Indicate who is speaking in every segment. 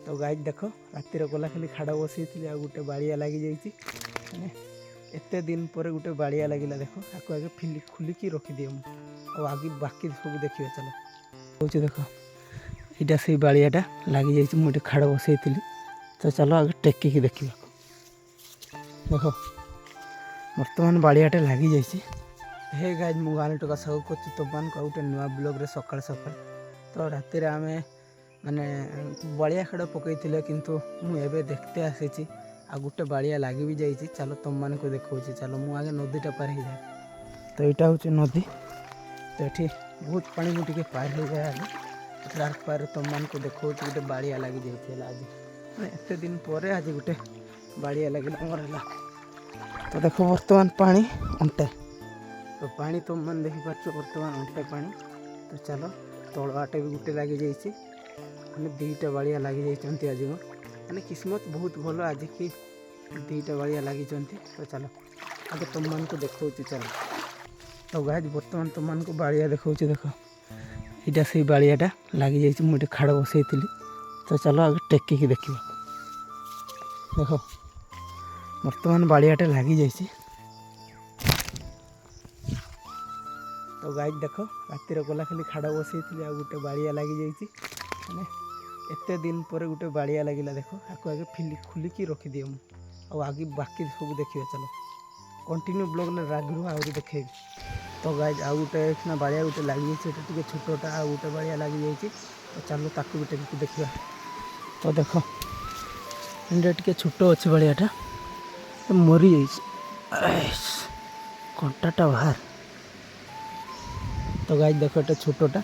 Speaker 1: तो गाइज देख रातिर गला खाली खाड़ बसई आ गोटे बाड़िया लगी जाइए मैंने एते दिन पर गोटे बाड़िया लगिला देख आपको आगे खुलिकी रखिदिए आगे बाकी सब देखिए चलो हूँ देख यहाँ से बाड़ियाटा लगी जाइए मुझे खाड़ बसई तो चलो आगे टेकिकी देखा देख बर्तमान बाड़ियाटे लगी जाइए हे गाइज मु गाँव टका सब कर तुम गोटे नुआ ब्लॉग सकाल सकाल तो रातिर आम माने बाड़िया खाड़ पकई किंतु मुझे देखते आसी आ गोटे बाड़िया लगी भी जाइए चलो तुम मान को देखा चलो मु आगे नदीटा पार हो जाए तो यहाँ हूँ नदी तो ये बहुत पानी मुझे पार हो जाए आगे आर पार तुम मान को देखा गोटे बाड़िया लगी जाइए आज एत दिन पर आज गोटे बाड़िया लगे मोर तो देख बर्तमान पानी अंटे तो पानी तुम मैंने देखिपार बर्तमान अंटे पानी तो चलो तल आटे भी गोटे लगी जाइए मैंने दीटा बाड़िया लगी जाइए आज मैंने किस्मत बहुत भल आज कि दीटा बाड़िया लगी तो चलो आगे तुम मान को देखा चलो तो गाइज बर्तमान तुम मान को बाड़िया देखा देख यहाँ से बाड़ियाटा लगी जाइए मुझे खाड़ बसई तो चलो आगे टेकिकी देखा देख बर्तमान बाड़ियाटे लगी जाइए तो गाइज देख रातिर गला खाली खाड़ बसई आ गोटे बाड़िया लगी जाइए मैंने एते दिन पर गोटे बाड़िया लगिला देख आपको आगे खुलिकी रखिदिए आगे बाकी सब देखिए चलो कंटिन्यू ब्लॉग ने रागरू आहरी देखे तो गाइज आउ गोटे बाड़िया गोटे लगी जाइए छोटा आ गोटे बाड़िया लगी जाइए तो चलो ताकू गोटे देखा तो देख टे छोट अच्छे बाड़ियाटा मरी जाइए कंटाटा बाहर तो गाइज देख ये छोटा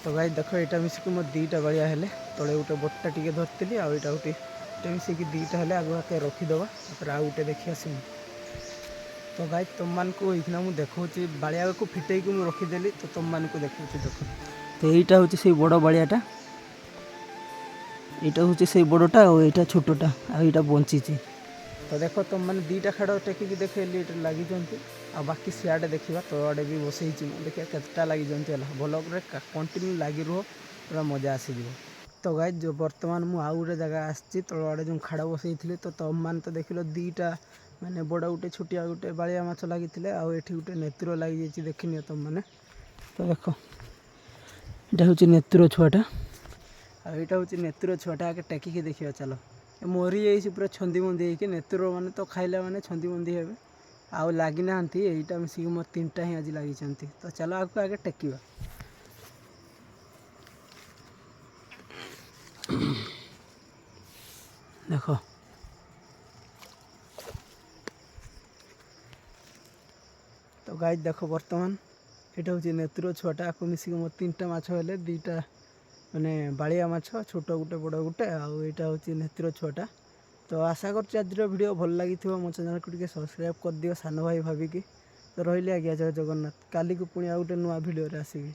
Speaker 1: तो गाइज देख यहाँ मिसिक मोर दीटा बाड़िया हेले तले गोटे बटा टे धरती आउ यहाँ गोटे मिसिक दीटा हेले आगे आगे रखीदबा आ गोटे देखी आसमु तो गाइज तुम मान को ये मुझे देखा बाड़िया को फिटेक मुझे रखीदेली तो तुम मान को देखा देख तो यहाँ हूँ से बड़ बाड़ियाटा यहाँ हूँ से बड़टा और यहाँ छोटा आ यहाँ बंची तो देख तुम मैंने दीटा खाड़ टेकिकी देखेली लगी आ बाकी सियाड़े देखा तो आड़े भी बसई देखिए केतटा लगी ब्लॉग कंटिन्यू लगी रुह पूरा मजा आसीज तो गाइज जो बर्तमान मुझे आउ गोटे जगह आसी तल आड़े जो खाड़ बसई तो तुम मैंने तो देख लो दीटा माने बड़ गोटे छोटिया गोटे बाड़िया माछ लगी आठ गोटे नेत्र लगी जाइए देखनी तुम मैंने तो देख यहाँ हूँ नेत्र छुआटा आईटा हूँ नेत्र छुआटा आगे टेकिकी देखिए चलो मरी जाइए पूरा छंदी मंदी होगी नेत्र मैंने तो खाइला मैंने छंदी मंदी हे आउ लगी ना यहाँ मिसिक मोर तीनटा ही आज लगी तो चलो आपको आगे टेकिबा देख तो गाइज देख बर्तमान यहाँ हूँ नेत्र छुआटा आपको मिसिक मोर तीनटा माछ हेले दीटा माने बाड़िया माछ छोट गोटे बड़ गोटे आउ यहाँ हूँ नेत्र छुआटा तो आशा कर आज वीडियो भल लगी मो चैनल को सब्सक्राइब कर दियो सान भाई भाविकी तो रही आज्ञा जय जगन्नाथ काली को पुणी आ गोटे नुआ भिडियो आसबि।